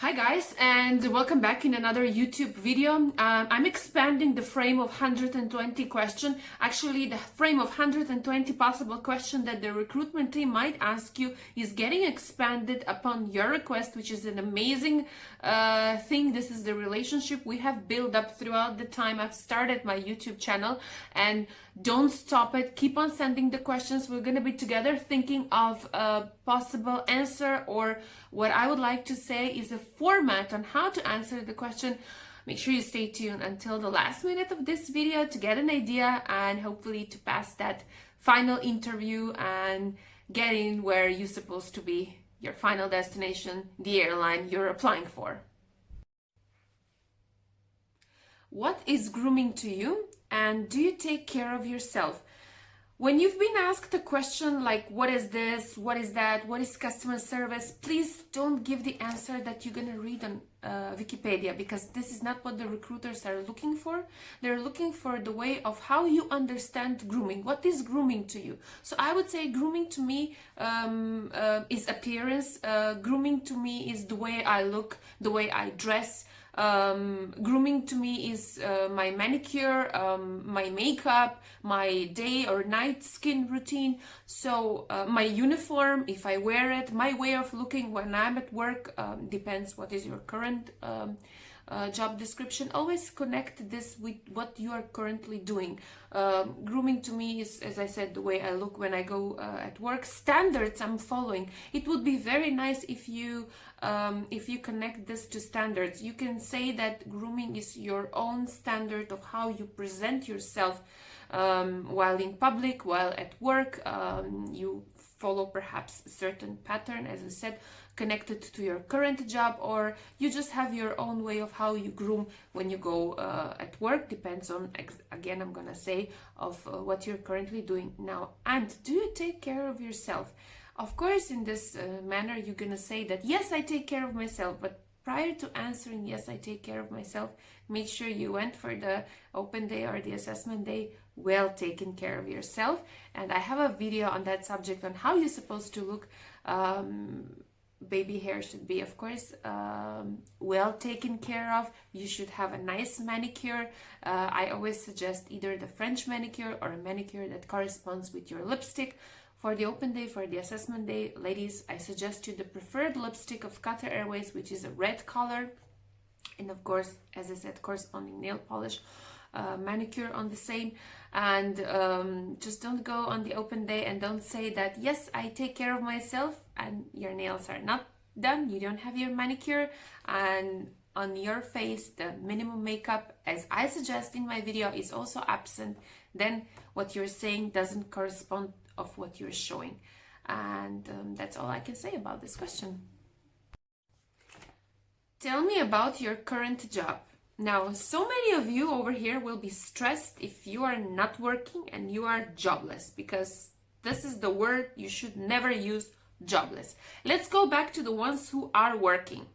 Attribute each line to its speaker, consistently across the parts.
Speaker 1: Hi guys, and welcome back in another YouTube video. I'm expanding the frame of 120 question. Actually, the frame of 120 possible question that the recruitment team might ask you is getting expanded upon your request, which is an amazing thing. This is the relationship we have built up throughout the time I've started my YouTube channel, and don't stop it. Keep on sending the questions. We're going to be together thinking of a possible answer, or what I would like to say is a format on how to answer the question. Make sure you stay tuned until the last minute of this video to get an idea and hopefully to pass that final interview and get in where you're supposed to be, your final destination, the airline you're applying for. What is grooming to you, and do you take care of yourself? When you've been asked a question like, what is this, what is that, what is customer service, please don't give the answer that you're going to read on Wikipedia, because this is not what the recruiters are looking for. They're looking for the way of how you understand grooming. What is grooming to you? So I would say grooming to me is appearance. Grooming to me is the way I look, the way I dress. Grooming to me is my manicure, my makeup, my day or night skin routine. So my uniform, if I wear it, my way of looking when I'm at work, depends what is your current job description. Always connect this with what you are currently doing. Grooming to me is, as I said, the way I look when I go at work. Standards I'm following. It would be very nice if you connect this to standards. You can say that grooming is your own standard of how you present yourself while in public, while at work. You follow perhaps a certain pattern, as I said, connected to your current job, or you just have your own way of how you groom when you go at work. Depends on, again, I'm gonna say, of what you're currently doing now. And do you take care of yourself? Of course, in this manner, you're gonna say that, yes, I take care of myself, but prior to answering, yes, I take care of myself, make sure you went for the open day or the assessment day well taken care of yourself. And I have a video on that subject on how you're supposed to look. Baby hair should be, of course, well taken care of. You should have a nice manicure. I always suggest either the French manicure or a manicure that corresponds with your lipstick. For the open day, for the assessment day, ladies, I suggest you the preferred lipstick of Qatar Airways, which is a red color. And of course, as I said, corresponding nail polish, manicure on the same. And just don't go on the open day and don't say that, yes, I take care of myself, and your nails are not done, you don't have your manicure, and on your face the minimum makeup, as I suggest in my video, is also absent. Then what you're saying doesn't correspond of what you're showing. And that's all I can say about this question. Tell me about your current job. Now, so many of you over here will be stressed if you are not working and you are jobless, because this is the word you should never use, jobless. Let's go back to the ones who are working.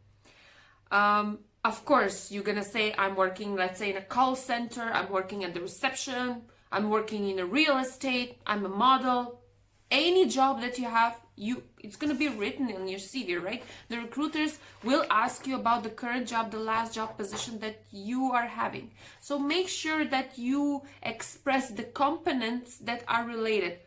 Speaker 1: Of course, you're gonna say, I'm working, let's say, in a call center, I'm working at the reception, I'm working in a real estate, I'm a model. Any job that you have, it's going to be written on your CV, right? The recruiters will ask you about the current job, the last job position that you are having. So make sure that you express the components that are related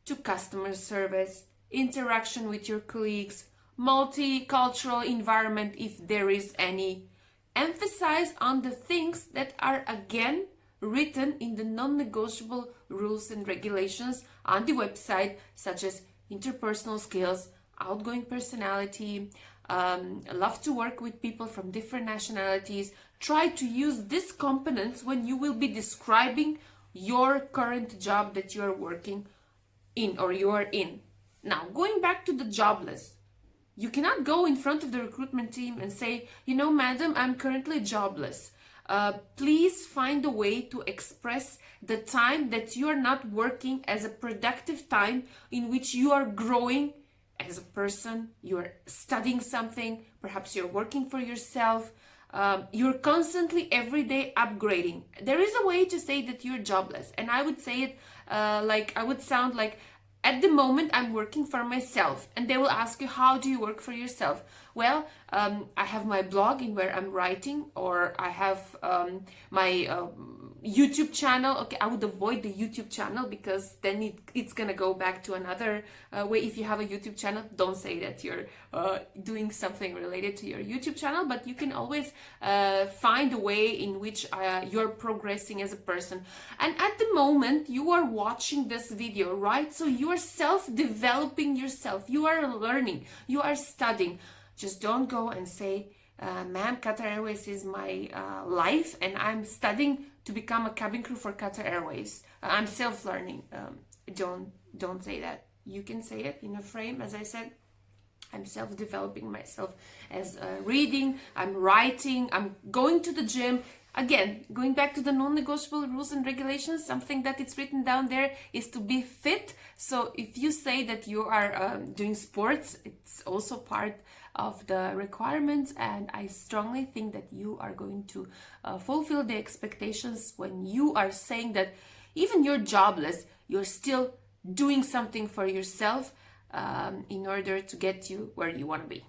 Speaker 1: to customer service, interaction with your colleagues, multicultural environment, if there is any. Emphasize on the things that are, again, written in the non-negotiable rules and regulations on the website, such as interpersonal skills, outgoing personality, love to work with people from different nationalities. Try to use these components when you will be describing your current job that you're working in or you are in. Now, going back to the jobless, you cannot go in front of the recruitment team and say, you know, madam, I'm currently jobless. Please find a way to express the time that you are not working as a productive time in which you are growing as a person, you're studying something, perhaps you're working for yourself, you're constantly every day upgrading. There is a way to say that you're jobless, and I would say it I would sound like, at the moment I'm working for myself, and they will ask you, how do you work for yourself? Well, I have my blog in where I'm writing, or I have my YouTube channel. Okay, I would avoid the YouTube channel because then it's gonna go back to another way. If you have a YouTube channel, don't say that you're doing something related to your YouTube channel, but you can always find a way in which you're progressing as a person. And at the moment you are watching this video, right? So you are self-developing yourself, you are learning, you are studying. Just don't go and say, ma'am, Qatar Airways is my life and I'm studying to become a cabin crew for Qatar Airways. I'm self-learning. Don't say that. You can say it in a frame, as I said. I'm self-developing myself as reading, I'm writing, I'm going to the gym. Again, going back to the non-negotiable rules and regulations, something that it's written down there is to be fit. So if you say that you are doing sports, it's also part of the requirements, and I strongly think that you are going to fulfill the expectations when you are saying that even you're jobless, you're still doing something for yourself in order to get you where you want to be.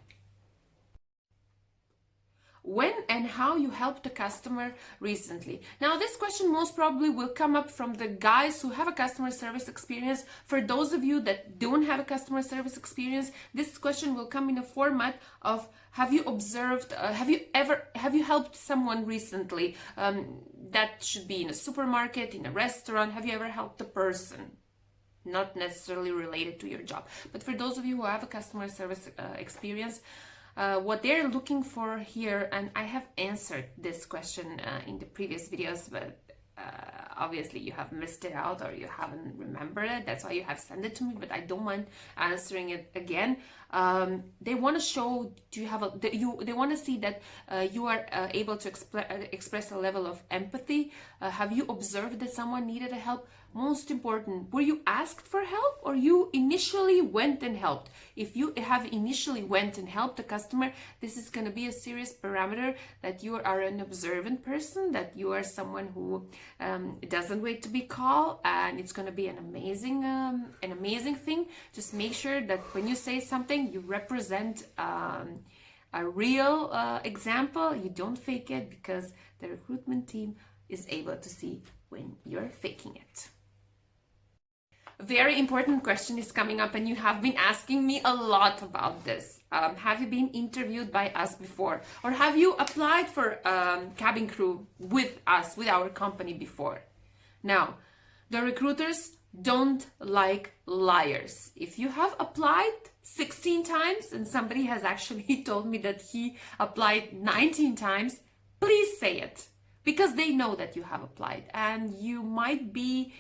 Speaker 1: When and how you helped a customer recently. Now, this question most probably will come up from the guys who have a customer service experience. For those of you that don't have a customer service experience, this question will come in a format of, have you observed, have you helped someone recently? That should be in a supermarket, in a restaurant. Have you ever helped a person? Not necessarily related to your job. But for those of you who have a customer service experience, what they're looking for here, and I have answered this question in the previous videos, but obviously you have missed it out or you haven't remembered it. That's why you have sent it to me, but I don't mind answering it again. They want to show, do you have a, they want to see that you are able to express a level of empathy. Have you observed that someone needed a help? Most important, were you asked for help or you initially went and helped? If you have initially went and helped the customer, this is going to be a serious parameter that you are an observant person, that you are someone who doesn't wait to be called, and it's going to be an amazing thing. Just make sure that when you say something, you represent a real example. You don't fake it, because the recruitment team is able to see when you're faking it. Very important question is coming up, and you have been asking me a lot about this. Have you been interviewed by us before, or have you applied for cabin crew with us, with our company before? Now, the recruiters don't like liars. If you have applied 16 times and somebody has actually told me that he applied 19 times, please say it, because they know that you have applied and you might be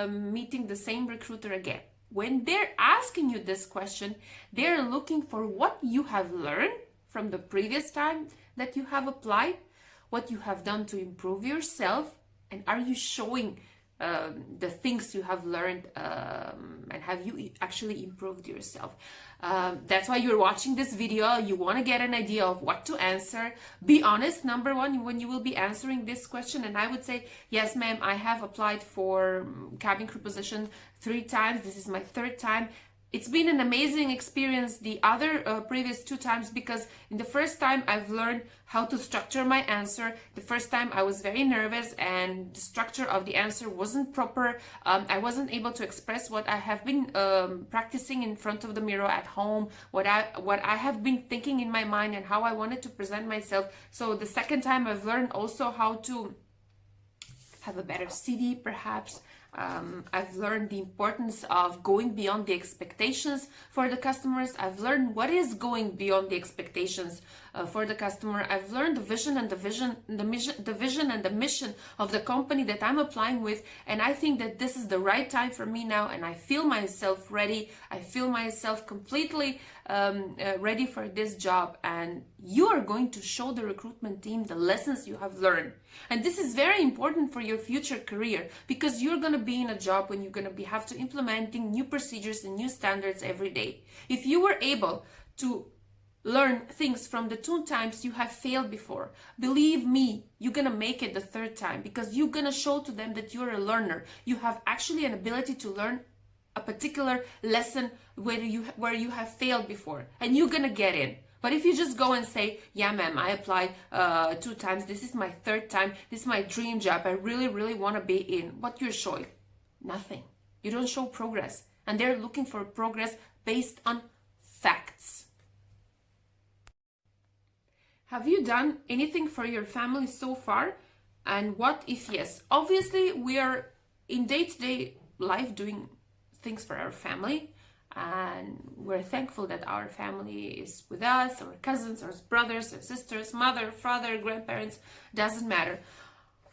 Speaker 1: meeting the same recruiter again. When they're asking you this question, they're looking for what you have learned from the previous time that you have applied, what you have done to improve yourself, and are you showing the things you have learned, and have you actually improved yourself. That's why you're watching this video. You want to get an idea of what to answer. Be honest, number one, when you will be answering this question. And I would say, yes, ma'am, I have applied for cabin crew position 3 times. This is my 3rd time. It's been an amazing experience the other previous 2 times, because in the first time I've learned how to structure my answer. The first time I was very nervous and the structure of the answer wasn't proper. I wasn't able to express what I have been practicing in front of the mirror at home, what I have been thinking in my mind and how I wanted to present myself. So the second time I've learned also how to have a better CD perhaps. I've learned the importance of going beyond the expectations for the customers. I've learned what is going beyond the expectations for the customer. I've learned the vision and the vision and the mission of the company that I'm applying with, and I think that this is the right time for me now, and I feel myself ready. I feel myself completely ready for this job, and you are going to show the recruitment team the lessons you have learned. And this is very important for your future career, because you're going to be in a job when you're going to have to implementing new procedures and new standards every day. If you were able to learn things from the 2 times you have failed before, believe me, you're going to make it the 3rd time, because you're going to show to them that you're a learner. You have actually an ability to learn a particular lesson where you have failed before, and you're going to get in. But if you just go and say, yeah, ma'am, I applied 2 times, this is my 3rd time, this is my dream job, I really, really want to be in, what you're showing? Nothing. You don't show progress. And they're looking for progress based on facts. Have you done anything for your family so far? And what if yes? Obviously, we are in day-to-day life doing things for our family. And we're thankful that our family is with us, our cousins, our brothers, our sisters, mother, father, grandparents, doesn't matter.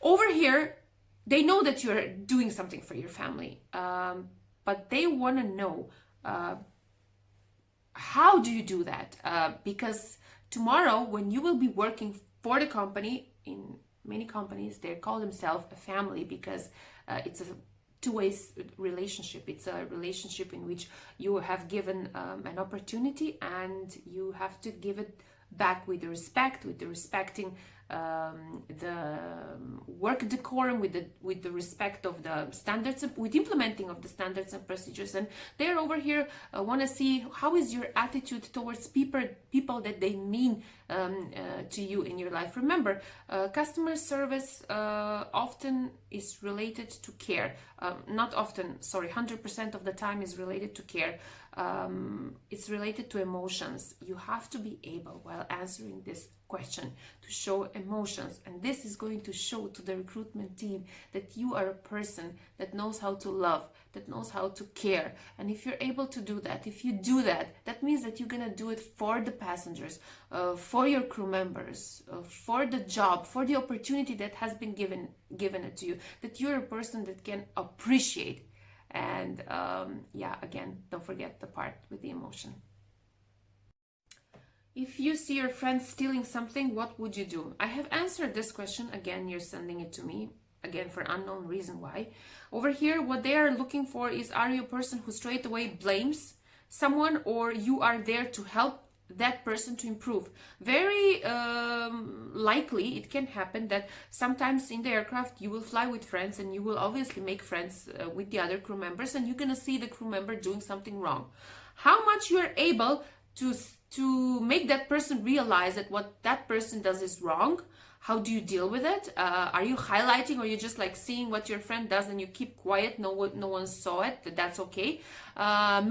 Speaker 1: Over here, they know that you're doing something for your family, but they want to know, how do you do that? Because tomorrow, when you will be working for the company, in many companies, they call themselves a family because it's a two-way relationship. It's a relationship in which you have given an opportunity, and you have to give it back with the respect, with the respecting the work decorum, with the respect of the standards, with implementing of the standards and procedures. And they're over here want to see how is your attitude towards people that they mean to you in your life. Remember, customer service often is related to care. Not often, sorry, 100% of the time is related to care. It's related to emotions. You have to be able, while answering this question, to show emotions, and this is going to show to the recruitment team that you are a person that knows how to love, that knows how to care. And if you're able to do that, if you do that, that means that you're gonna do it for the passengers, for your crew members, for the job, for the opportunity that has been given it to you, that you're a person that can appreciate. And yeah, again, don't forget the part with the emotion. If you see your friend stealing something, what would you do? I have answered this question. Again, you're sending it to me, again, for unknown reason why. Over here, what they are looking for is, are you a person who straight away blames someone, or you are there to help that person to improve? Very likely it can happen that sometimes in the aircraft you will fly with friends, and you will obviously make friends with the other crew members, and you're gonna see the crew member doing something wrong. How much you are able to make that person realize that what that person does is wrong? How do you deal with it? Are you highlighting, or you just like seeing what your friend does and you keep quiet, no one saw it, that's okay?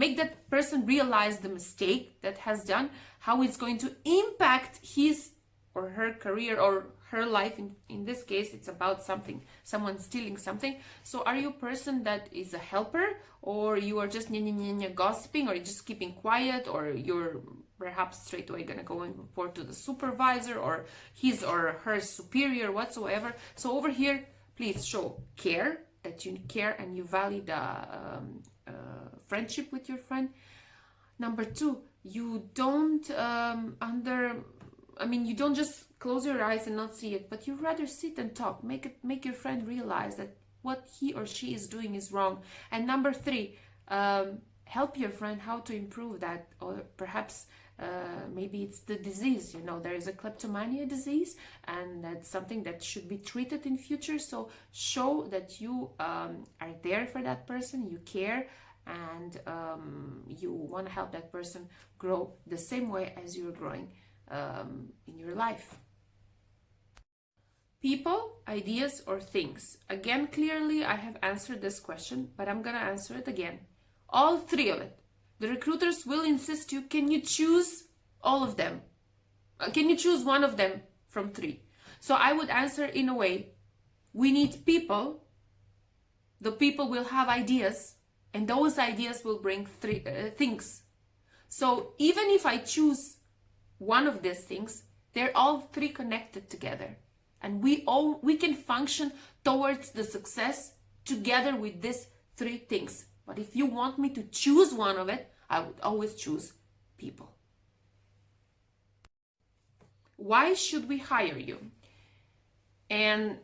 Speaker 1: Make that person realize the mistake that has done, how it's going to impact his or her career or her life. In this case, it's about someone stealing something. So are you a person that is a helper, or you are just gossiping, or you're just keeping quiet, or you're perhaps straight away gonna go and report to the supervisor or his or her superior whatsoever? So over here, please show care, that you care and you value the friendship with your friend. Number 2, you don't you don't just close your eyes and not see it, but you rather sit and talk. Make your friend realize that what he or she is doing is wrong. And number 3, help your friend how to improve that, or perhaps maybe it's the disease. There is a kleptomania disease, and that's something that should be treated in future. So show that you are there for that person, you care, and you want to help that person grow the same way as you're growing in your life. People, ideas, or things? Again, clearly I have answered this question, but I'm gonna answer it again. All 3 of it. The recruiters will insist you, can you choose all of them? Can you choose one of them from 3? So I would answer in a way, we need people, the people will have ideas, and those ideas will bring 3 things. So even if I choose one of these things, they're all 3 connected together. And we can function towards the success together with these 3 things. But if you want me to choose one of it, I would always choose people. Why should we hire you? And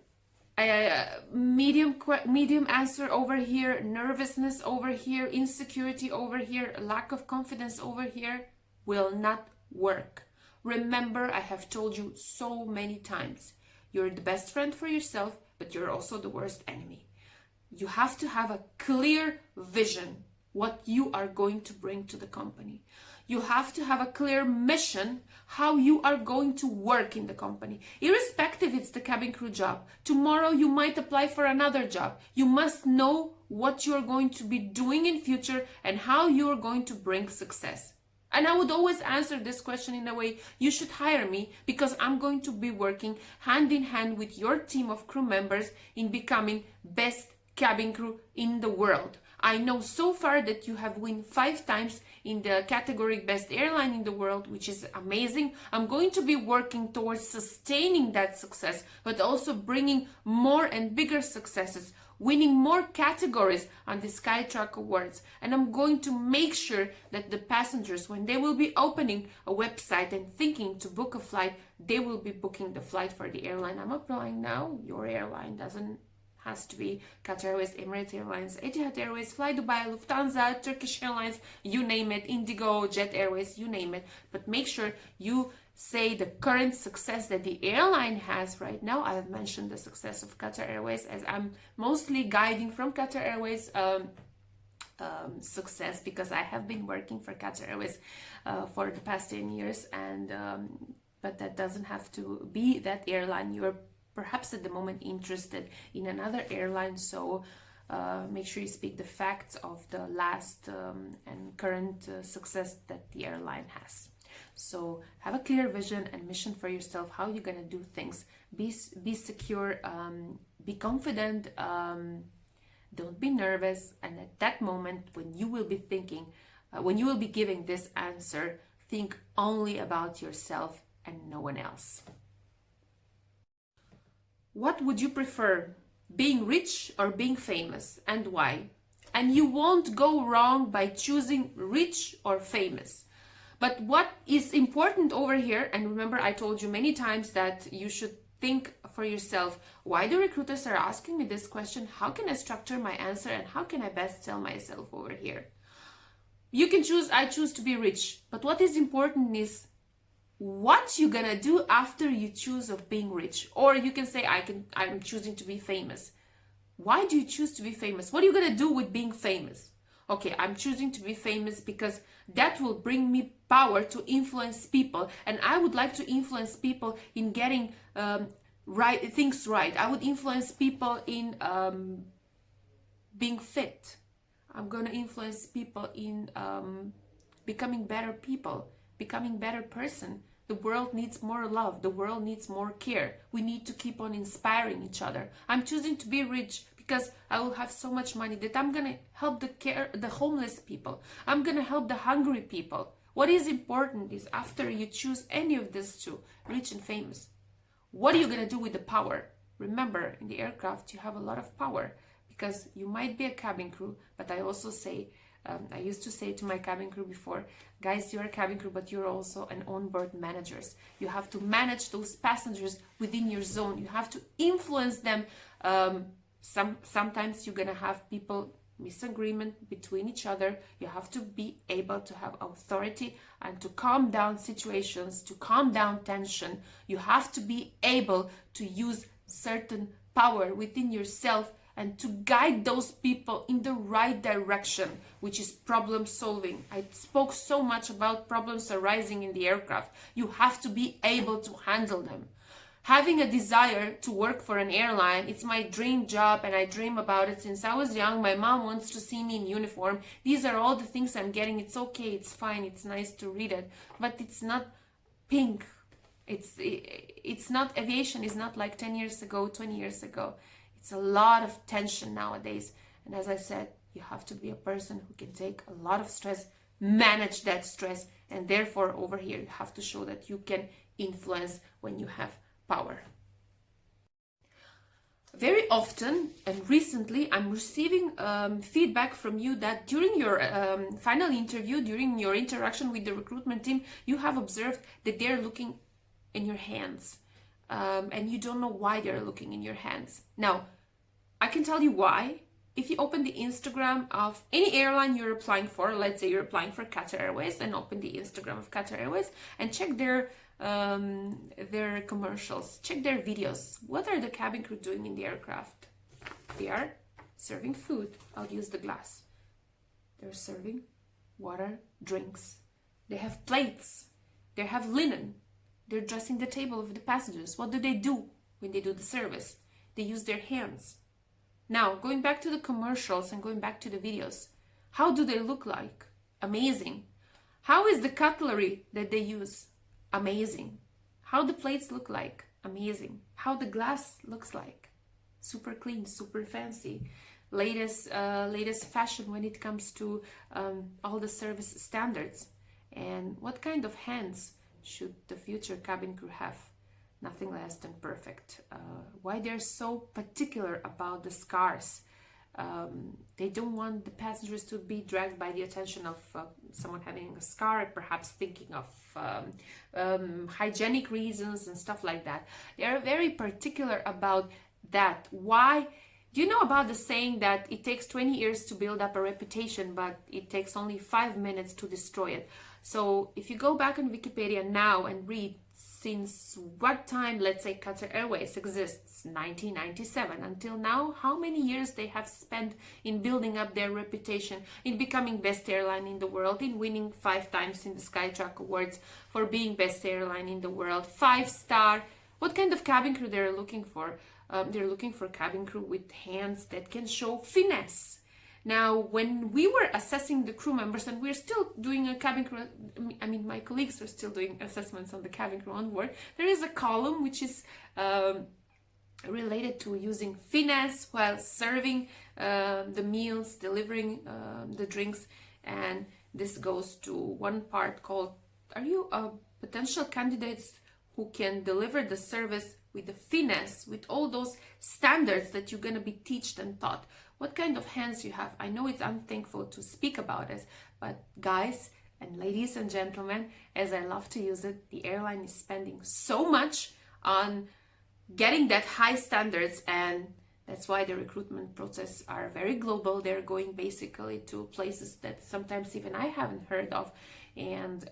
Speaker 1: medium answer over here, nervousness over here, insecurity over here, lack of confidence over here will not work. Remember, I have told you so many times, you're the best friend for yourself, but you're also the worst enemy. You have to have a clear vision what you are going to bring to the company. You have to have a clear mission how you are going to work in the company. Irrespective it's the cabin crew job. Tomorrow you might apply for another job. You must know what you're going to be doing in future and how you're going to bring success. And I would always answer this question in a way, you should hire me because I'm going to be working hand in hand with your team of crew members in becoming best cabin crew in the world. I know so far that you have won 5 times in the category Best Airline in the World, which is amazing. I'm going to be working towards sustaining that success, but also bringing more and bigger successes, winning more categories on the Skytrack Awards. And I'm going to make sure that the passengers, when they will be opening a website and thinking to book a flight, they will be booking the flight for the airline I'm applying now. Your airline has to be Qatar Airways, Emirates Airlines, Etihad Airways, Fly Dubai, Lufthansa, Turkish Airlines, you name it, Indigo, Jet Airways, you name it. But make sure you say the current success that the airline has right now. I have mentioned the success of Qatar Airways as I'm mostly guiding from Qatar Airways success because I have been working for Qatar Airways for the past 10 years, and but that doesn't have to be that airline. You're perhaps at the moment interested in another airline, so make sure you speak the facts of the last and current success that the airline has. So have a clear vision and mission for yourself, how you're going to do things. Be secure, be confident, don't be nervous, and at that moment when you will be thinking, when you will be giving this answer, think only about yourself and no one else. What would you prefer, being rich or being famous, and why? And you won't go wrong by choosing rich or famous. But what is important over here, and remember I told you many times that you should think for yourself, why the recruiters are asking me this question, how can I structure my answer, and how can I best sell myself over here? You can choose, I choose to be rich, but what is important is what you're gonna do after you choose of being rich. Or you can say, I'm choosing to be famous. Why do you choose to be famous? What are you gonna do with being famous? Okay, I'm choosing to be famous because that will bring me power to influence people, and I would like to influence people in getting things right. I would influence people in being fit. I'm gonna influence people in becoming better people, becoming better person. The world needs more love. The world needs more care. We need to keep on inspiring each other. I'm choosing to be rich because I will have so much money that I'm gonna help the homeless people. I'm gonna help the hungry people. What is important is after you choose any of these two, rich and famous, what are you gonna do with the power? Remember, in the aircraft you have a lot of power because you might be a cabin crew, but I also say, I used to say to my cabin crew before, guys, you're a cabin crew, but you're also an onboard managers. You have to manage those passengers within your zone. You have to influence them. Sometimes you're gonna have people misagreement between each other. You have to be able to have authority and to calm down situations, to calm down tension. You have to be able to use certain power within yourself and to guide those people in the right direction, which is problem solving. I spoke so much about problems arising in the aircraft. You have to be able to handle them. Having a desire to work for an airline, it's my dream job and I dream about it since I was young. My mom wants to see me in uniform. These are all the things I'm getting. It's okay, it's fine, it's nice to read it, but it's not pink. It's not, aviation is not like 10 years ago, 20 years ago. It's a lot of tension nowadays. And as I said, you have to be a person who can take a lot of stress, manage that stress, and therefore over here you have to show that you can influence when you have power. Very often and recently I'm receiving feedback from you that during your final interview, during your interaction with the recruitment team, you have observed that they're looking in your hands and you don't know why they're looking in your hands. Now, I can tell you why. If you open the Instagram of any airline you're applying for, let's say you're applying for Qatar Airways, then open the Instagram of Qatar Airways and check their commercials, check their videos. What are the cabin crew doing in the aircraft? They are serving food. I'll use the glass. They're serving water, drinks. They have plates. They have linen. They're dressing the table of the passengers. What do when they do the service? They use their hands. Now, going back to the commercials and going back to the videos, how do they look like? Amazing. How is the cutlery that they use? Amazing. How the plates look like? Amazing. How the glass looks like? Super clean, super fancy. Latest fashion when it comes to all the service standards. And what kind of hands should the future cabin crew have? Nothing less than perfect. Why they're so particular about the scars? They don't want the passengers to be dragged by the attention of someone having a scar, perhaps thinking of hygienic reasons and stuff like that. They are very particular about that. Why? Do you know about the saying that it takes 20 years to build up a reputation, but it takes only 5 minutes to destroy it? So if you go back on Wikipedia now and read since what time, let's say, Qatar Airways exists, 1997, until now, how many years they have spent in building up their reputation, in becoming best airline in the world, in winning 5 times in the Skytrack Awards for being best airline in the world, 5-star. What kind of cabin crew they're looking for? They're looking for cabin crew with hands that can show finesse. Now, when we were assessing the crew members, and we're still doing a cabin crew, I mean, my colleagues are still doing assessments on the cabin crew on board, there is a column which is related to using finesse while serving the meals, delivering the drinks, and this goes to one part called, are you potential candidates who can deliver the service with the finesse, with all those standards that you're going to be taught and taught? What kind of hands you have? I know it's unthankful to speak about it, but guys and ladies and gentlemen, as I love to use it, the airline is spending so much on getting that high standards, and that's why the recruitment process are very global. They're going basically to places that sometimes even I haven't heard of, and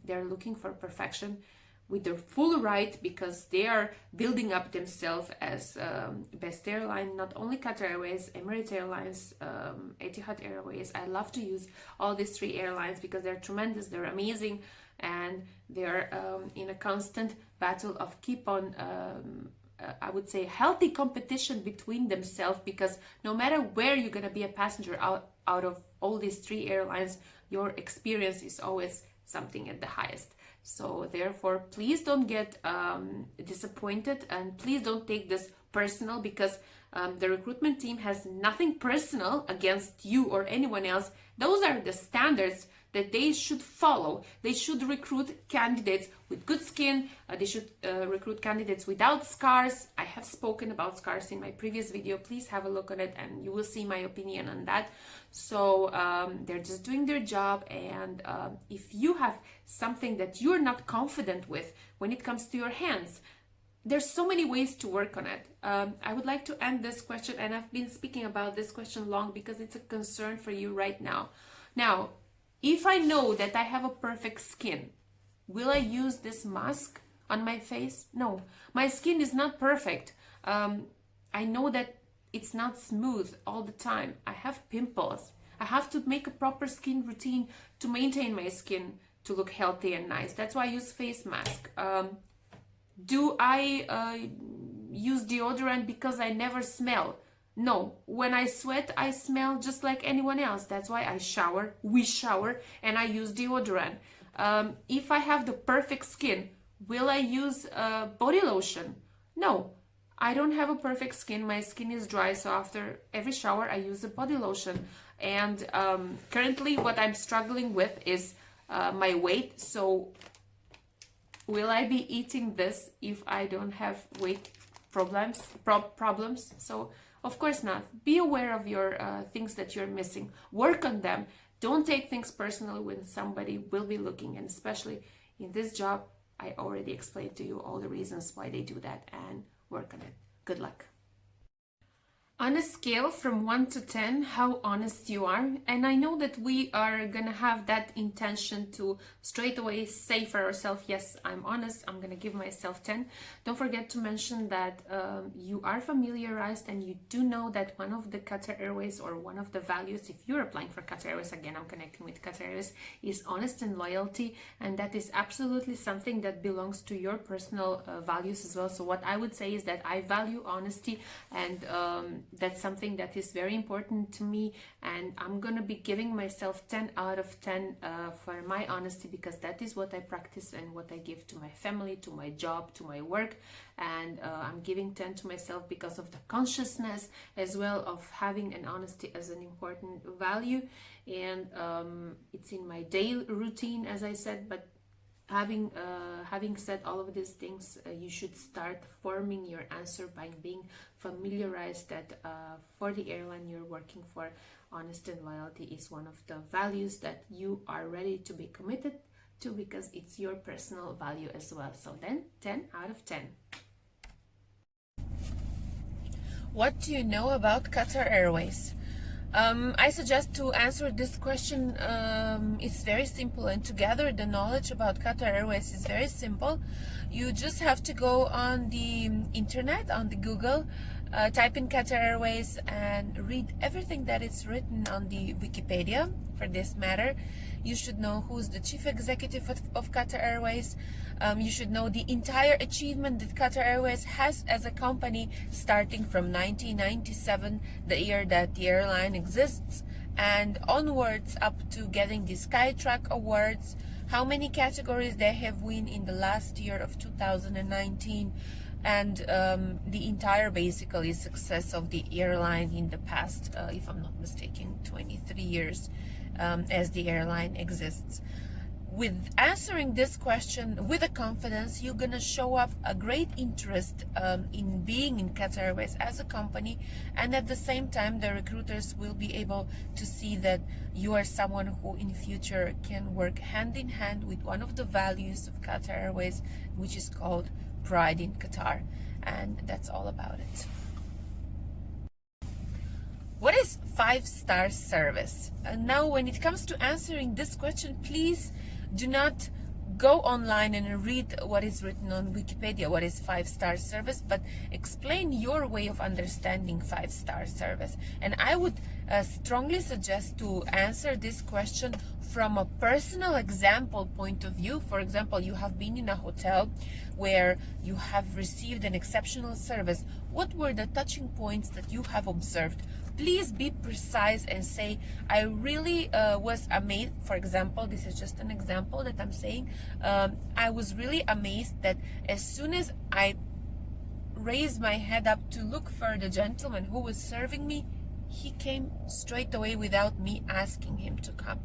Speaker 1: they're looking for perfection with their full right, because they are building up themselves as best airline, not only Qatar Airways, Emirates Airlines, Etihad Airways. I love to use all these 3 airlines because they're tremendous, they're amazing, and they're in a constant battle of keep on, I would say, healthy competition between themselves, because no matter where you're going to be a passenger out of all these 3 airlines, your experience is always something at the highest. So therefore, please don't get disappointed, and please don't take this personal, because the recruitment team has nothing personal against you or anyone else. Those are the standards that they should follow. They should recruit candidates with good skin. They should recruit candidates without scars. I have spoken about scars in my previous video. Please have a look at it and you will see my opinion on that. So they're just doing their job, and if you have something that you're not confident with when it comes to your hands, there's so many ways to work on it. I would like to end this question, and I've been speaking about this question long because it's a concern for you right now. Now, if I know that I have a perfect skin, will I use this mask on my face? No, my skin is not perfect. I know that it's not smooth all the time. I have pimples. I have to make a proper skin routine to maintain my skin to look healthy and nice. That's why I use face mask. Do I use deodorant because I never smell? No, when I sweat, I smell just like anyone else. That's why I shower, we shower, and I use deodorant. If I have the perfect skin, will I use body lotion? No, I don't have a perfect skin. My skin is dry, so after every shower, I use a body lotion. And currently, what I'm struggling with is my weight. So will I be eating this if I don't have weight problems? So of course not. Be aware of your things that you're missing. Work on them. Don't take things personally when somebody will be looking. And especially in this job, I already explained to you all the reasons why they do that, and work on it. Good luck. On a scale from 1 to 10, how honest you are. And I know that we are gonna have that intention to straight away say for ourselves, yes, I'm honest, I'm gonna give myself 10. Don't forget to mention that you are familiarized and you do know that one of the Qatar Airways, or one of the values, if you're applying for Qatar Airways, again, I'm connecting with Qatar Airways, is honest and loyalty. And that is absolutely something that belongs to your personal values as well. So what I would say is that I value honesty, and that's something that is very important to me, and I'm gonna be giving myself 10 out of 10 for my honesty, because that is what I practice and what I give to my family, to my job, to my work. And I'm giving 10 to myself because of the consciousness as well of having an honesty as an important value. And it's in my daily routine, as I said. But having said all of these things, you should start forming your answer by being familiarized that for the airline you're working for, honesty and loyalty is one of the values that you are ready to be committed to, because it's your personal value as well. So then 10 out of 10. What do you know about Qatar Airways? I suggest to answer this question, it's very simple, and to gather the knowledge about Qatar Airways is very simple. You just have to go on the internet, on the Google, type in Qatar Airways and read everything that is written on the Wikipedia for this matter. You should know who's the chief executive of Qatar Airways. You should know the entire achievement that Qatar Airways has as a company, starting from 1997, the year that the airline exists, and onwards up to getting the Skytrack Awards, how many categories they have won in the last year of 2019, and the entire basically success of the airline in the past, if I'm not mistaken, 23 years as the airline exists. With answering this question with a confidence, you're gonna show up a great interest in being in Qatar Airways as a company, and at the same time the recruiters will be able to see that you are someone who in future can work hand in hand with one of the values of Qatar Airways, which is called Pride in Qatar. And that's all about it. What is 5-star service? Now, when it comes to answering this question, please do not go online and read what is written on Wikipedia, what is 5-star service, but explain your way of understanding 5-star service. And I would strongly suggest to answer this question from a personal example point of view. For example, you have been in a hotel where you have received an exceptional service. What were the touching points that you have observed? Please be precise and say, I really was amazed. For example, this is just an example that I'm saying. I was really amazed that as soon as I raised my head up to look for the gentleman who was serving me, he came straight away without me asking him to come.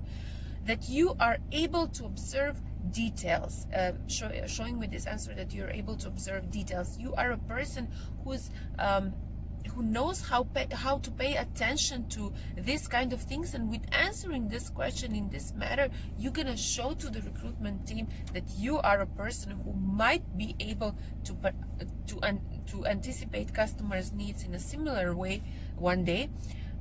Speaker 1: That you are able to observe details, showing with this answer that you're able to observe details. You are a person who's who knows how to pay attention to this kind of things. And with answering this question in this matter, you're gonna show to the recruitment team that you are a person who might be able to anticipate customers' needs in a similar way one day.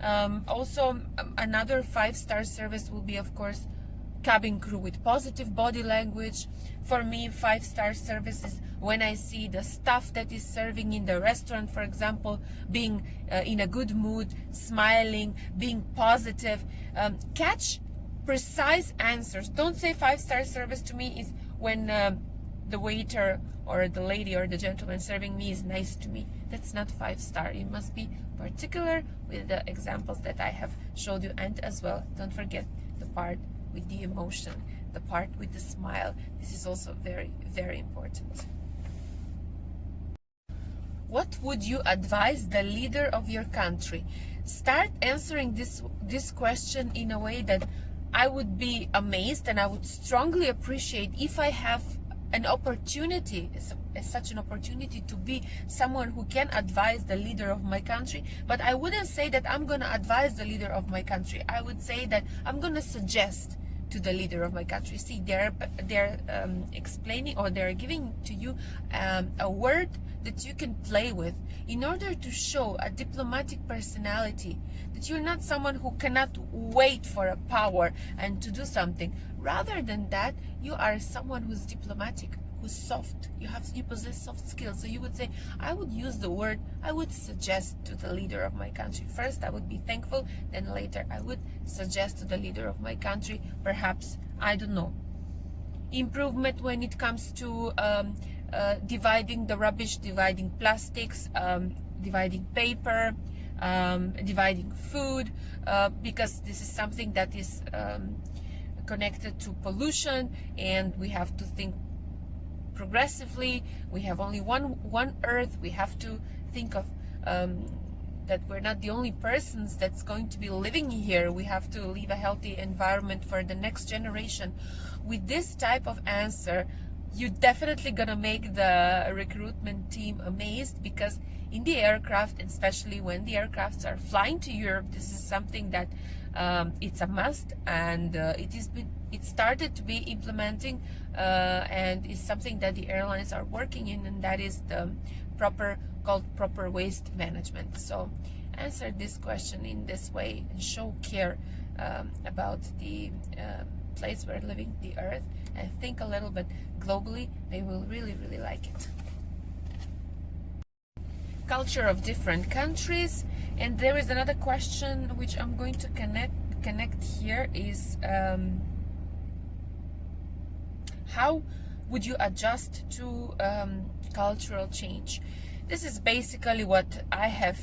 Speaker 1: Also, another 5-star service will be, of course, cabin crew with positive body language. For me, 5-star service is when I see the staff that is serving in the restaurant, for example, being in a good mood, smiling, being positive. Catch precise answers. Don't say 5-star service to me is when the waiter or the lady or the gentleman serving me is nice to me. That's not 5-star. You must be particular with the examples that I have showed you. And as well, don't forget the part with the emotion, the part with the smile. This is also very, very important. What would you advise the leader of your country? Start answering this question in a way that I would be amazed and I would strongly appreciate if I have an opportunity, such an opportunity to be someone who can advise the leader of my country. But I wouldn't say that I'm going to advise the leader of my country. I would say that I'm going to suggest, to the leader of my country. See, they're explaining, or they're giving to you a word that you can play with in order to show a diplomatic personality, that you're not someone who cannot wait for a power and to do something. Rather than that, you are someone who's diplomatic, who's soft. You possess soft skills. So you would say, I would use the word, I would suggest to the leader of my country. First, I would be thankful, then later I would suggest to the leader of my country, perhaps, I don't know, improvement when it comes to dividing the rubbish, dividing plastics, dividing paper, dividing food, because this is something that is connected to pollution, and we have to think progressively. We have only one earth. We have to think of that we're not the only persons that's going to be living here. We have to leave a healthy environment for the next generation. With this type of answer, you're definitely gonna make the recruitment team amazed, because in the aircraft, especially when the aircrafts are flying to Europe, this is something that it's a must, and it started to be implementing, and is something that the airlines are working in, and that is the called proper waste management. So answer this question in this way and show care about the place we're living, the earth, and think a little bit globally. They will really like it. Culture of different countries. And there is another question which I'm going to connect here is how would you adjust to cultural change? This is basically what I have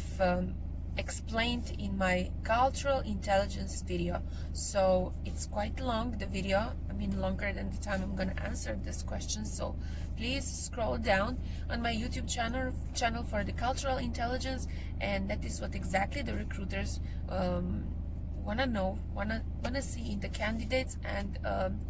Speaker 1: explained in my cultural intelligence video. So it's quite long, the video, I mean longer than the time I'm going to answer this question. So please scroll down on my YouTube channel for the cultural intelligence, and that is what exactly the recruiters want to know, want to see in the candidates, and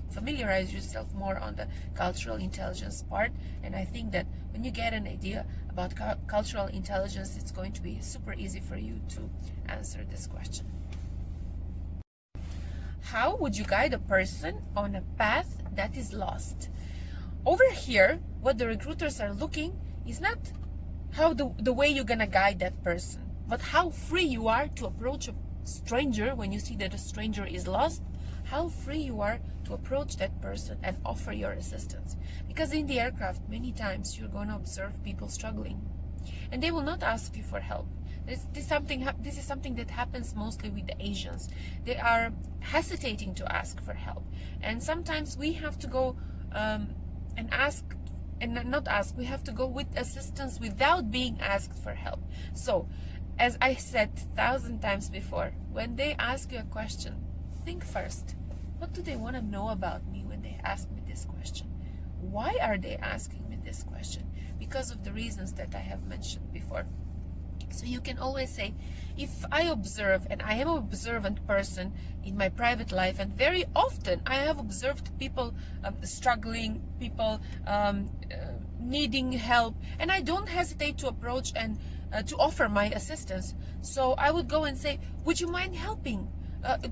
Speaker 1: familiarize yourself more on the cultural intelligence part. And I think that when you get an idea about cultural intelligence, it's going to be super easy for you to answer this question. How would you guide a person on a path that is lost? Over here, what the recruiters are looking is not how the way you're gonna guide that person, but how free you are to approach a stranger when you see that a stranger is lost, how free you are to approach that person and offer your assistance. Because in the aircraft, many times you're going to observe people struggling, and they will not ask you for help. This is something that happens mostly with the Asians. They are hesitating to ask for help, and sometimes we have to go and ask, and not ask, we have to go with assistance without being asked for help. So as I said 1,000 times before, when they ask you a question, think first, what do they want to know about me when they ask me this question? Why are they asking me this question? Because of the reasons that I have mentioned before. So you can always say, if I observe, and I am an observant person in my private life, and very often I have observed people struggling, people needing help, and I don't hesitate to approach and to offer my assistance. So I would go and say, would you mind helping?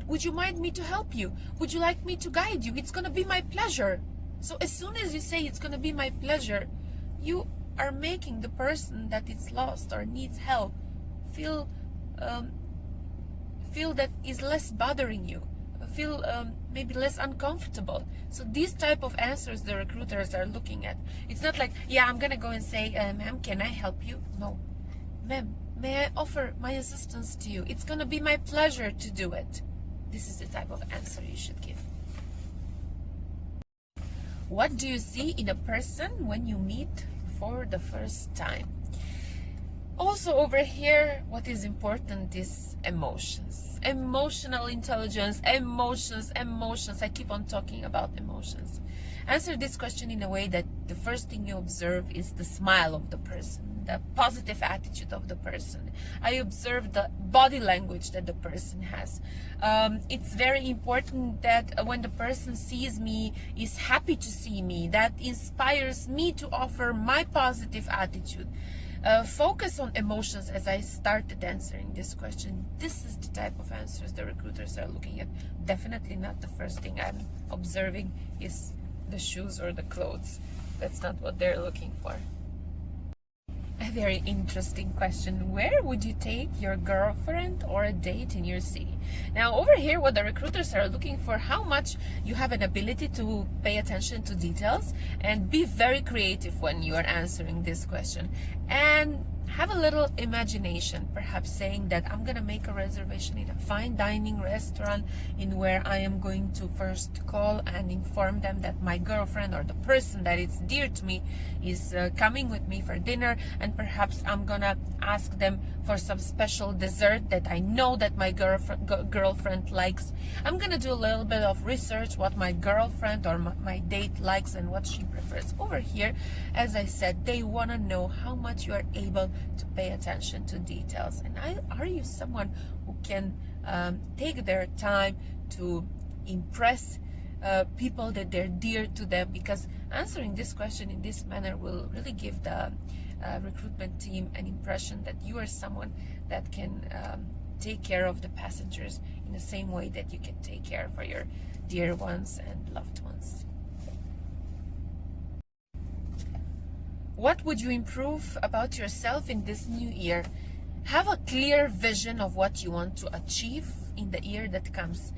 Speaker 1: Would you mind me to help you? Would you like me to guide you? It's going to be my pleasure. So as soon as you say it's going to be my pleasure, you are making the person that is lost or needs help feel that is less bothering you, feel maybe less uncomfortable. So these type of answers the recruiters are looking at. It's not like, yeah, I'm gonna go and say, ma'am, can I help you? No. Ma'am, may I offer my assistance to you? It's gonna be my pleasure to do it. This is the type of answer you should give. What do you see in a person when you meet for the first time? Also over here, what is important is emotions. Emotional intelligence, emotions. I keep on talking about emotions. Answer this question in a way that the first thing you observe is the smile of the person, the positive attitude of the person. I observe the body language that the person has. It's very important that when the person sees me, is happy to see me, that inspires me to offer my positive attitude. Focus on emotions as I started answering this question. This is the type of answers the recruiters are looking at. Definitely not the first thing I'm observing is the shoes or the clothes. That's not what they're looking for. A very interesting question. Where would you take your girlfriend or a date in your city? Now over here, what the recruiters are looking for, how much you have an ability to pay attention to details and be very creative when you are answering this question. And have a little imagination, perhaps saying that I'm gonna make a reservation in a fine dining restaurant in where I am going to first call and inform them that my girlfriend or the person that is dear to me is coming with me for dinner, and perhaps I'm gonna ask them for some special dessert that I know that my girlfriend likes. I'm gonna do a little bit of research what my girlfriend or my date likes and what she prefers. Over here, as I said, they want to know how much you are able to pay attention to details, and are you someone who can take their time to impress people that they're dear to them, because answering this question in this manner will really give the recruitment team an impression that you are someone that can take care of the passengers in the same way that you can take care for your dear ones and loved ones. What would you improve about yourself in this new year? Have a clear vision of what you want to achieve in the year that comes.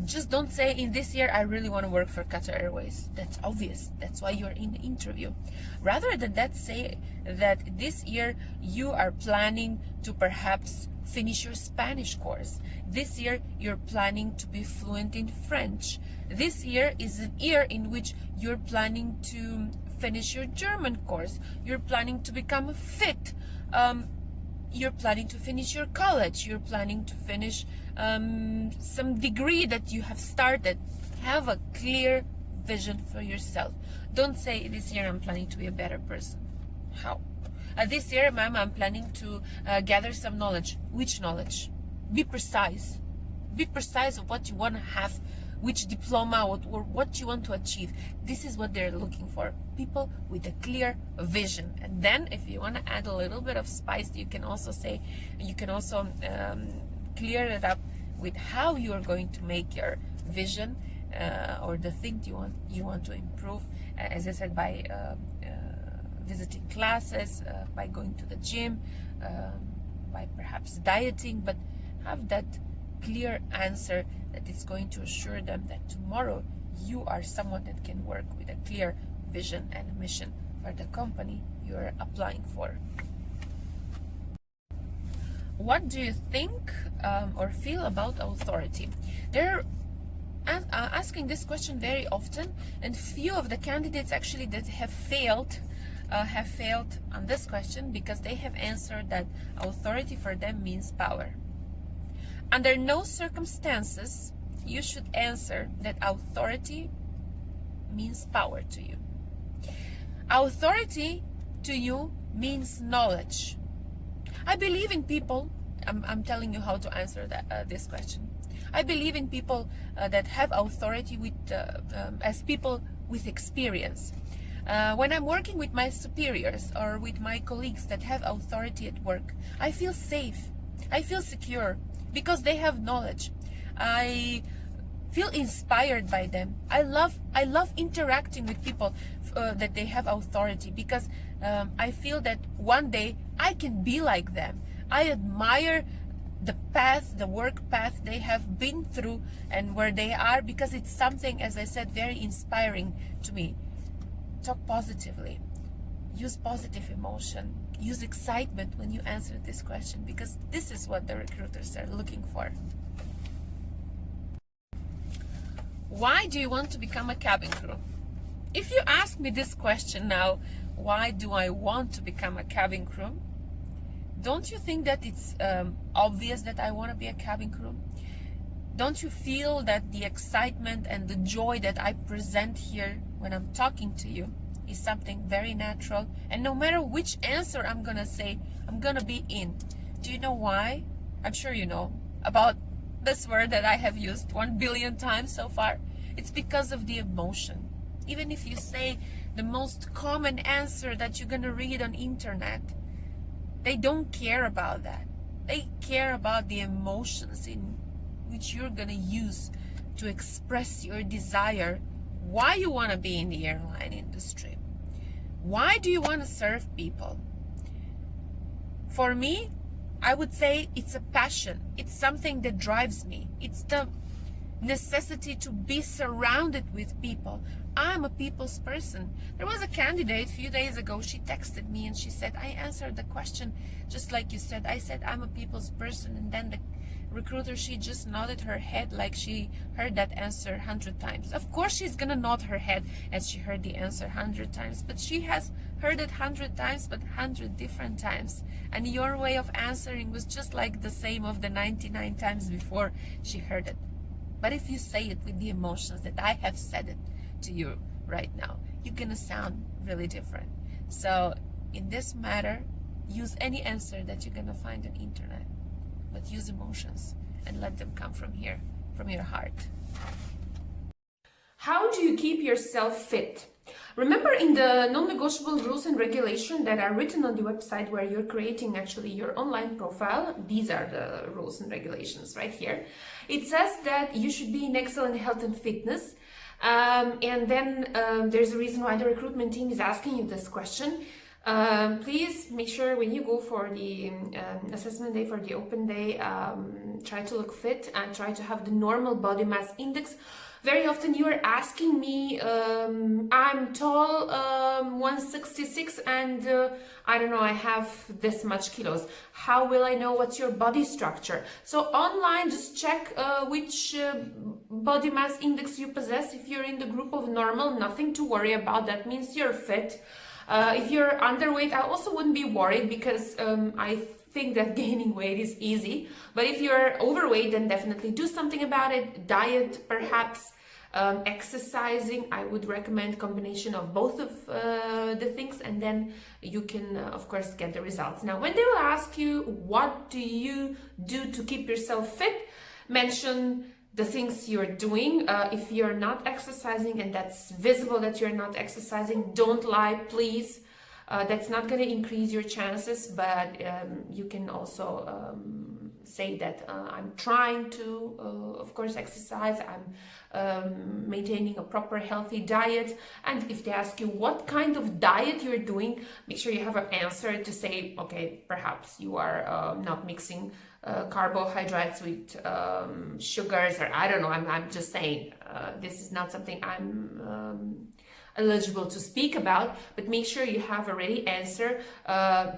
Speaker 1: Just don't say, in this year I really want to work for Qatar Airways. That's obvious. That's why you're in the interview. Rather than that, say that this year you are planning to perhaps finish your Spanish course. This year you're planning to be fluent in French. This year is an year in which you're planning to finish your German course. You're planning to become fit. You're planning to finish your college. You're planning to finish some degree that you have started. Have a clear vision for yourself. Don't say, this year I'm planning to be a better person. How? This year, ma'am, I'm planning to gather some knowledge. Which knowledge? Be precise. Be precise of what you want to have, which diploma or what you want to achieve. This is what they're looking for. People with a clear vision. And then if you want to add a little bit of spice, you can also say, you can also clear it up with how you are going to make your vision or the thing you want to improve. As I said, by visiting classes, by going to the gym, by perhaps dieting, but have that clear answer that is going to assure them that tomorrow you are someone that can work with a clear vision and a mission for the company you are applying for. What do you think or feel about authority? They're asking this question very often, and few of the candidates actually that have failed on this question because they have answered that authority for them means power. Under no circumstances you should answer that authority means power to you. Authority to you means knowledge. I believe in people. I'm telling you how to answer this question. I believe in people that have authority with as people with experience. When I'm working with my superiors or with my colleagues that have authority at work, I feel safe. I feel secure because they have knowledge. I feel inspired by them. I love interacting with people that they have authority because I feel that one day I can be like them. I admire the path, the work path they have been through and where they are, because it's something, as I said, very inspiring to me. Talk positively. Use positive emotion. Use excitement when you answer this question, because this is what the recruiters are looking for. Why do you want to become a cabin crew? If you ask me this question now, why do I want to become a cabin crew? Don't you think that it's obvious that I want to be a cabin crew? Don't you feel that the excitement and the joy that I present here when I'm talking to you is something very natural? And no matter which answer I'm gonna say, I'm gonna be in. Do you know why? I'm sure you know about this word that I have used 1 billion times so far. It's because of the emotion. Even if you say the most common answer that you're gonna read on internet, They don't care about that. They care about the emotions in which you're gonna use to express your desire, why you want to be in the airline industry. Why do you want to serve people? For me, I would say it's a passion. It's something that drives me. It's the necessity to be surrounded with people. I'm a people's person. There was a candidate a few days ago, she texted me and she said, I answered the question just like you said. I said, I'm a people's person. And then the recruiter, she just nodded her head like she heard that answer 100 times. Of course she's gonna nod her head as she heard the answer 100 times, but she has heard it 100 times, but 100 different times. And your way of answering was just like the same of the 99 times before she heard it. But if you say it with the emotions that I have said it to you right now, you're gonna sound really different. So in this matter, use any answer that you're gonna find on internet, but use emotions and let them come from here, from your heart. How do you keep yourself fit? Remember, in the non-negotiable rules and regulations that are written on the website where you're creating actually your online profile, these are the rules and regulations right here. It says that you should be in excellent health and fitness. And then there's a reason why the recruitment team is asking you this question. Please make sure when you go for the assessment day, for the open day, try to look fit and try to have the normal body mass index. Very often you are asking me, I'm tall, 166, and I don't know, I have this much kilos. How will I know what's your body structure? So online, just check which body mass index you possess. If you're in the group of normal, nothing to worry about. That means you're fit. If you're underweight, I also wouldn't be worried, because I think that gaining weight is easy. But if you're overweight, then definitely do something about it. Diet, perhaps. Exercising, I would recommend combination of both of the things, and then you can of course get the results. Now, when they will ask you what do you do to keep yourself fit, mention the things you're doing. If you're not exercising and that's visible that you're not exercising, don't lie, please. That's not going to increase your chances, but you can also say that I'm trying to, of course, exercise, I'm maintaining a proper healthy diet. And if they ask you what kind of diet you're doing, make sure you have an answer to say, okay, perhaps you are not mixing carbohydrates with sugars, or I don't know, I'm just saying this is not something I'm eligible to speak about, but make sure you have a ready answer.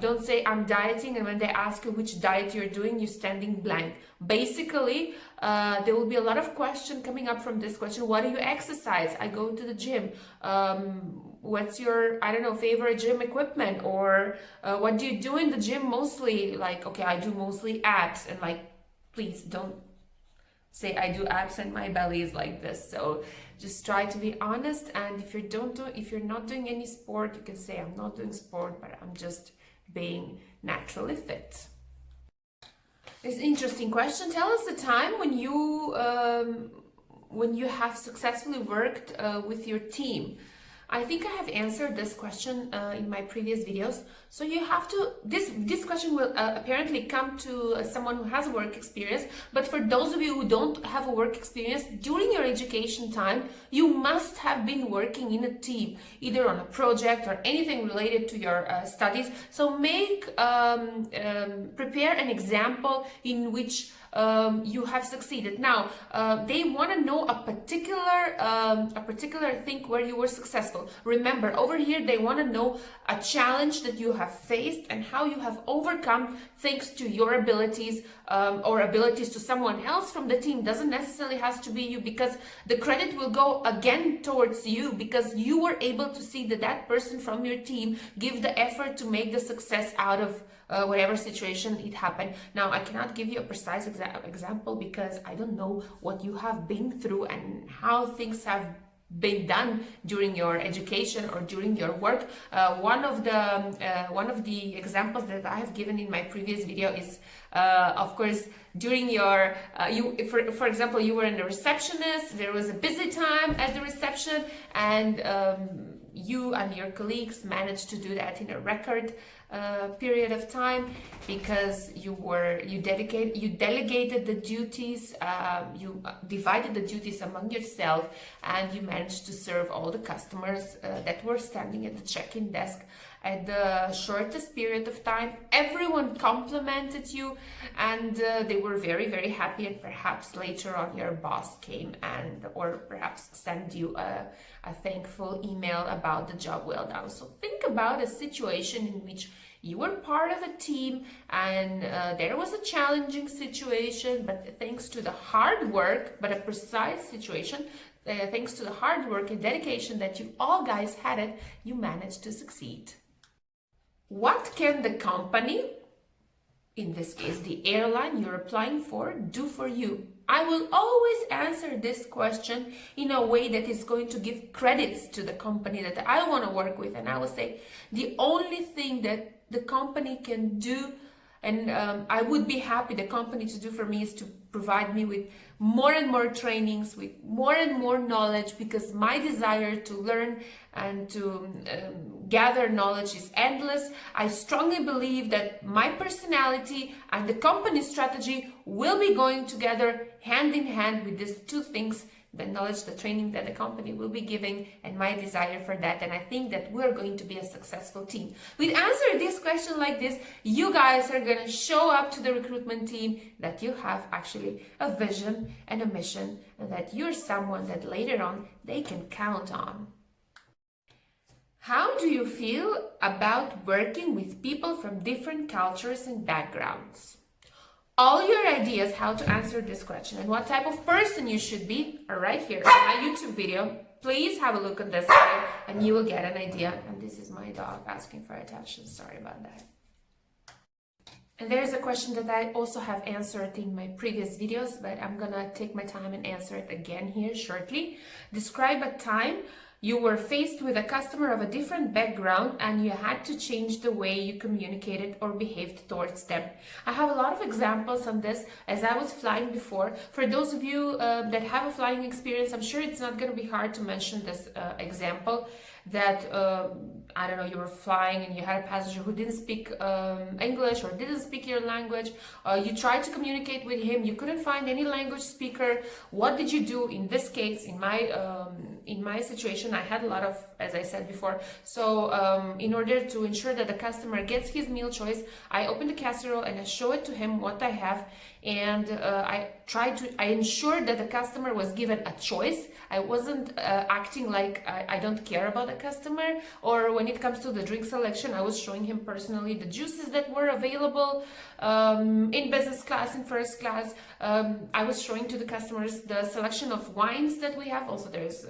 Speaker 1: Don't say I'm dieting, and when they ask you which diet you're doing, you're standing blank. Basically, there will be a lot of question coming up from this question. What do you exercise? I go to the gym. What's your, I don't know, favorite gym equipment? Or what do you do in the gym mostly? Like, okay, I do mostly abs, and like, please don't say I do abs and my belly is like this. So just try to be honest. And if you're not doing any sport, you can say I'm not doing sport, but I'm just being naturally fit. It's an interesting question. Tell us the time when you have successfully worked with your team. I think I have answered this question in my previous videos. So you have to, this question will apparently come to someone who has a work experience, but for those of you who don't have a work experience, during your education time, you must have been working in a team, either on a project or anything related to your studies. So prepare an example in which you have succeeded. Now, they want to know a particular thing where you were successful. Remember, over here, they want to know a challenge that you have faced and how you have overcome thanks to your abilities or abilities to someone else from the team. Doesn't necessarily has to be you, because the credit will go again towards you, because you were able to see that person from your team give the effort to make the success out of whatever situation it happened. Now, I cannot give you a precise example because I don't know what you have been through and how things have been done during your education or during your work. One of the examples that I have given in my previous video is, of course, during your for example, you were in the receptionist. There was a busy time at the reception, and you and your colleagues managed to do that in a record period of time, because you delegated the duties, you divided the duties among yourself, and you managed to serve all the customers that were standing at the check-in desk at the shortest period of time. Everyone complimented you, and they were very, very happy. And perhaps later on your boss came or perhaps sent you a thankful email about the job well done. So think about a situation in which you were part of a team, and there was a challenging situation, but thanks to the hard work, but a precise situation, thanks to the hard work and dedication that you all guys had it, you managed to succeed. What can the company, in this case the airline you're applying for, do for you? I will always answer this question in a way that is going to give credits to the company that I want to work with. And I will say the only thing that the company can do, and I would be happy the company to do for me, is to provide me with more and more trainings, with more and more knowledge, because my desire to learn and to gather knowledge is endless. I strongly believe that my personality and the company's strategy will be going together hand in hand with these two things: the knowledge, the training that the company will be giving, and my desire for that. And I think that we're going to be a successful team. With answer this question like this, you guys are going to show up to the recruitment team that you have actually a vision and a mission, and that you're someone that later on they can count on. How do you feel about working with people from different cultures and backgrounds? All your ideas how to answer this question and what type of person you should be are right here in my YouTube video. Please have a look at this video and you will get an idea. And this is my dog asking for attention. Sorry about that. And there's a question that I also have answered in my previous videos, but I'm gonna take my time and answer it again here shortly. Describe a time you were faced with a customer of a different background and you had to change the way you communicated or behaved towards them. I have a lot of examples on this as I was flying before. For those of you that have a flying experience, I'm sure it's not going to be hard to mention this example that, I don't know, you were flying and you had a passenger who didn't speak English or didn't speak your language. You tried to communicate with him, you couldn't find any language speaker. What did you do? In this case, in my situation, I had a lot of, as I said before, so in order to ensure that the customer gets his meal choice, I opened the casserole and I show it to him what I have, and I ensured that the customer was given a choice. I wasn't acting like I don't care about the customer, or when it comes to the drink selection, I was showing him personally the juices that were available in business class, in first class. I was showing to the customers the selection of wines that we have. Also, there's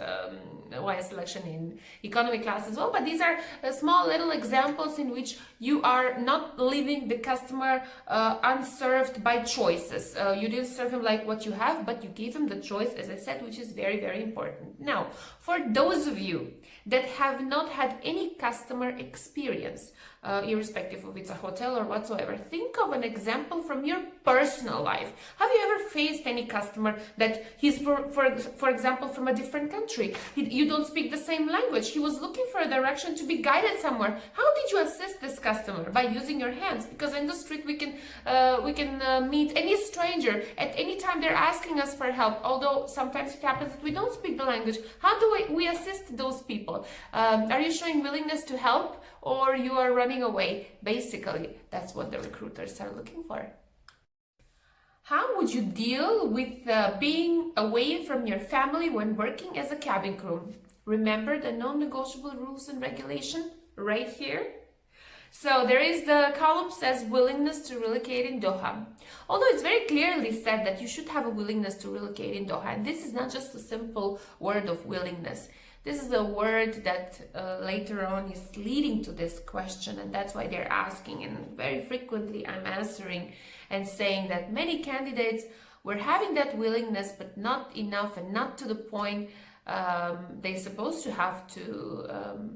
Speaker 1: wine selection in economy class as well, but these are small little examples in which you are not leaving the customer unserved by choices. You didn't serve him like what you have, but you gave him the choice, as I said, which is very, very important. Now, for those of you that have not had any customer experience, irrespective of it's a hotel or whatsoever, think of an example from your personal life. Have you ever faced any customer that he's, for example, from a different country? You don't speak the same language. He was looking for a direction to be guided somewhere. How did you assist this customer? By using your hands, because in the street we can meet any stranger at any time. They're asking us for help, although sometimes it happens that we don't speak the language. How do we assist those people? Are you showing willingness to help, or you are running away? Basically, that's what the recruiters are looking for. How would you deal with being away from your family when working as a cabin crew? Remember the non-negotiable rules and regulation right here? So there is the column says willingness to relocate in Doha. Although it's very clearly said that you should have a willingness to relocate in Doha, and this is not just a simple word of willingness. This is a word that later on is leading to this question, and that's why they're asking, and very frequently I'm answering and saying that many candidates were having that willingness, but not enough and not to the point they're supposed to have to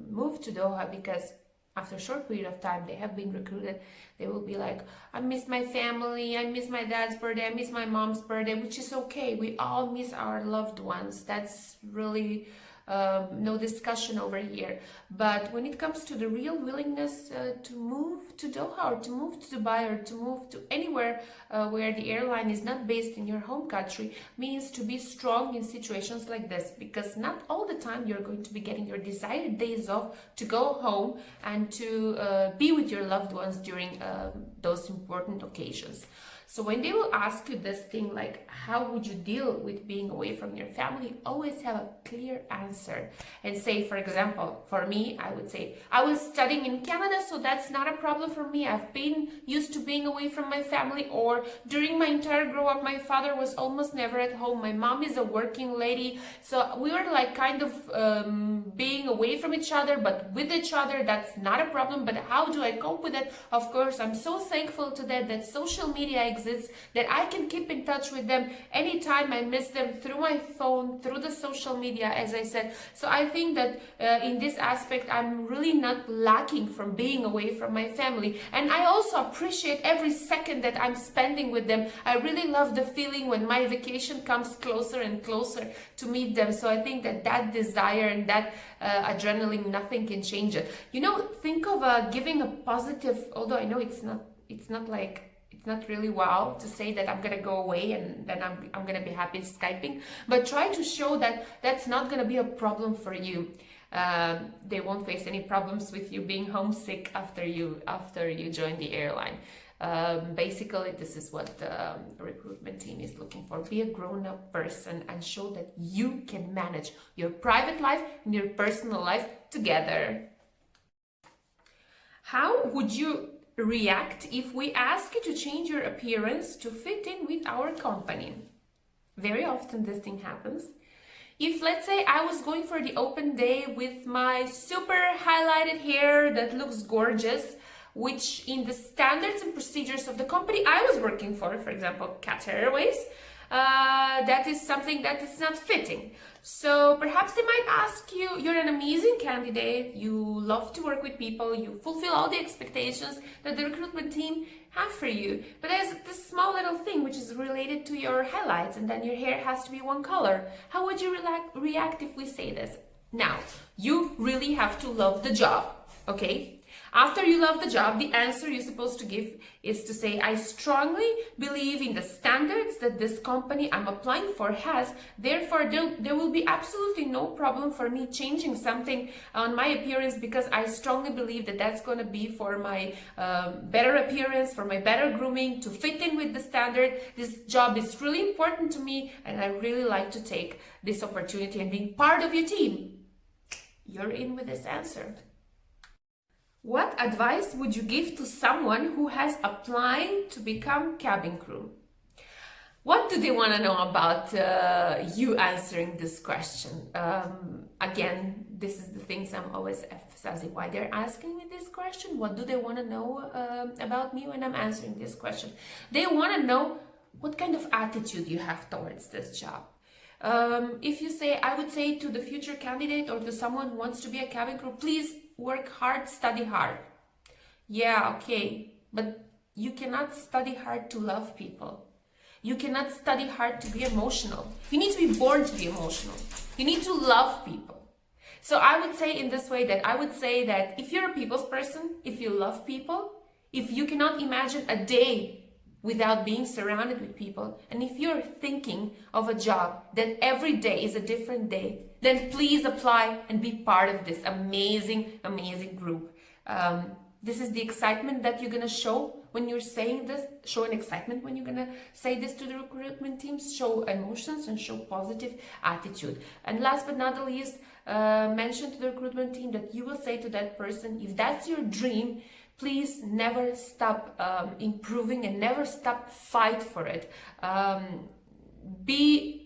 Speaker 1: move to Doha, because after a short period of time they have been recruited. They will be like, I miss my family, I miss my dad's birthday, I miss my mom's birthday, which is okay. We all miss our loved ones. That's really no discussion over here. But when it comes to the real willingness to move to Doha, or to move to Dubai, or to move to anywhere where the airline is not based in your home country, means to be strong in situations like this, because not all the time you're going to be getting your desired days off to go home and to be with your loved ones during those important occasions. So when they will ask you this thing like, how would you deal with being away from your family, always have a clear answer and say, for example, for me, I would say, I was studying in Canada, so that's not a problem for me. I've been used to being away from my family, or during my entire grow up, my father was almost never at home. My mom is a working lady. So we were like kind of being away from each other, but with each other, that's not a problem. But how do I cope with it? Of course, I'm so thankful to that social media exists, that I can keep in touch with them anytime I miss them, through my phone, through the social media, as I said. So I think that in this aspect, I'm really not lacking from being away from my family. And I also appreciate every second that I'm spending with them. I really love the feeling when my vacation comes closer and closer to meet them. So I think that desire and that adrenaline, nothing can change it. You know, think of giving a positive, although I know it's not really wow to say that I'm gonna go away and then I'm gonna be happy Skyping, but try to show that that's not gonna be a problem for you. They won't face any problems with you being homesick after you join the airline. Basically, this is what the recruitment team is looking for. Be a grown-up person and show that you can manage your private life and your personal life together. How would you react if we ask you to change your appearance to fit in with our company? Very often this thing happens. If, let's say, I was going for the open day with my super highlighted hair that looks gorgeous, which in the standards and procedures of the company I was working for example, Qatar Airways, that is something that is not fitting. So perhaps they might ask you, you're an amazing candidate, you love to work with people, you fulfill all the expectations that the recruitment team have for you, but there's this small little thing which is related to your highlights, and then your hair has to be one color. How would you react if we say this? Now, you really have to love the job, okay? After you love the job, the answer you're supposed to give is to say, I strongly believe in the standards that this company I'm applying for has. Therefore, there will be absolutely no problem for me changing something on my appearance, because I strongly believe that that's going to be for my better appearance, for my better grooming, to fit in with the standard. This job is really important to me, and I really like to take this opportunity and being part of your team. You're in with this answer. What advice would you give to someone who has applying to become cabin crew? What do they want to know about you answering this question? Again, this is the things I'm always emphasizing, why they're asking me this question. What do they want to know about me when I'm answering this question? They want to know what kind of attitude you have towards this job. If you say, I would say to the future candidate or to someone who wants to be a cabin crew, please work hard, study hard. Yeah, okay, but you cannot study hard to love people. You cannot study hard to be emotional. You need to be born to be emotional. You need to love people. So I would say in this way that I would say that if you're a people's person, if you love people, if you cannot imagine a day without being surrounded with people, and if you're thinking of a job that every day is a different day, then please apply and be part of this amazing, amazing group. This is the excitement that you're gonna show when you're saying this. Show an excitement when you're gonna say this to the recruitment teams. Show emotions and show positive attitude. And last but not the least, mention to the recruitment team that you will say to that person, if that's your dream, please never stop improving and never stop fight for it. Be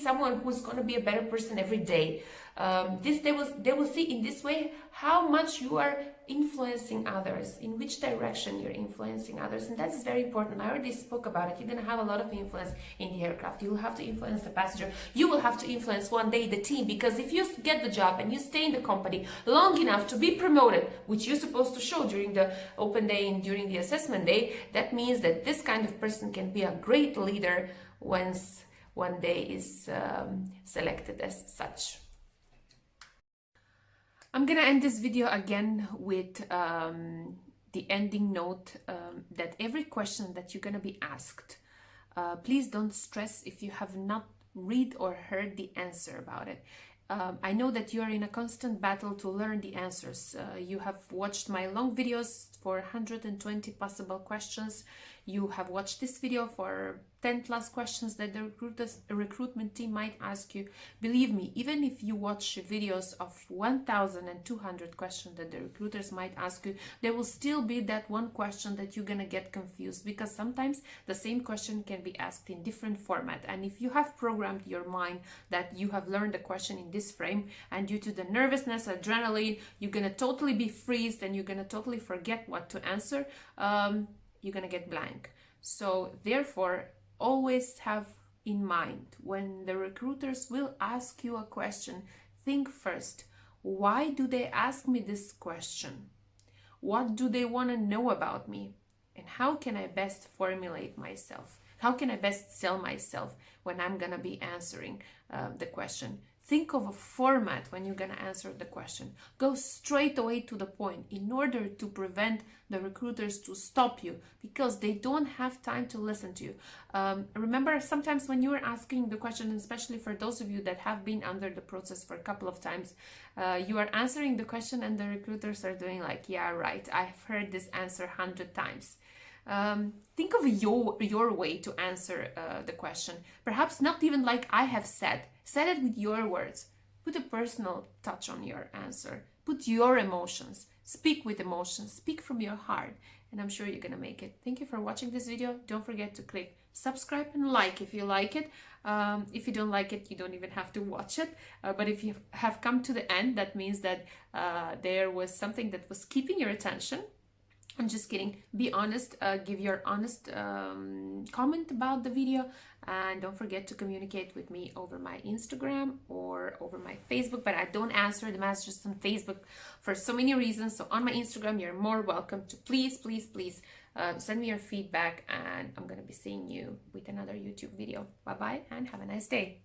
Speaker 1: someone who's going to be a better person every day. They will see in this way how much you are influencing others, in which direction you're influencing others, and that's very important. I already spoke about it. You're going to have a lot of influence in the aircraft. You will have to influence the passenger. You will have to influence one day the team, because if you get the job and you stay in the company long enough to be promoted, which you're supposed to show during the open day and during the assessment day, that means that this kind of person can be a great leader once one day is selected as such. I'm gonna end this video again with the ending note that every question that you're gonna be asked, please don't stress if you have not read or heard the answer about it. I know that you are in a constant battle to learn the answers. You have watched my long videos for 120 possible questions. You have watched this video for 10 plus questions that the recruitment team might ask you. Believe me, even if you watch videos of 1,200 questions that the recruiters might ask you, there will still be that one question that you're gonna get confused, because sometimes the same question can be asked in different format. And if you have programmed your mind that you have learned the question in this frame, and due to the nervousness, adrenaline, you're gonna totally be freezed and you're gonna totally forget what to answer, you're gonna get blank. So therefore, always have in mind, when the recruiters will ask you a question, think first, why do they ask me this question? What do they want to know about me? And how can I best formulate myself? How can I best sell myself when I'm gonna be answering the question? Think of a format when you're gonna answer the question. Go straight away to the point in order to prevent the recruiters to stop you, because they don't have time to listen to you. Remember, sometimes when you are asking the question, especially for those of you that have been under the process for a couple of times, you are answering the question and the recruiters are doing like, yeah, right, I've heard this answer 100 times. Think of your way to answer the question. Perhaps not even like I have said it with your words. Put a personal touch on your answer. Put your emotions. Speak with emotions. Speak from your heart. And I'm sure you're gonna make it. Thank you for watching this video. Don't forget to click subscribe and like if you like it. If you don't like it, you don't even have to watch it. But if you have come to the end, that means that there was something that was keeping your attention. I'm just kidding. Be honest. Give your honest comment about the video, and don't forget to communicate with me over my Instagram or over my Facebook. But I don't answer the messages on Facebook for so many reasons. So on my Instagram, you're more welcome to please send me your feedback, and I'm gonna be seeing you with another YouTube video. Bye bye and have a nice day.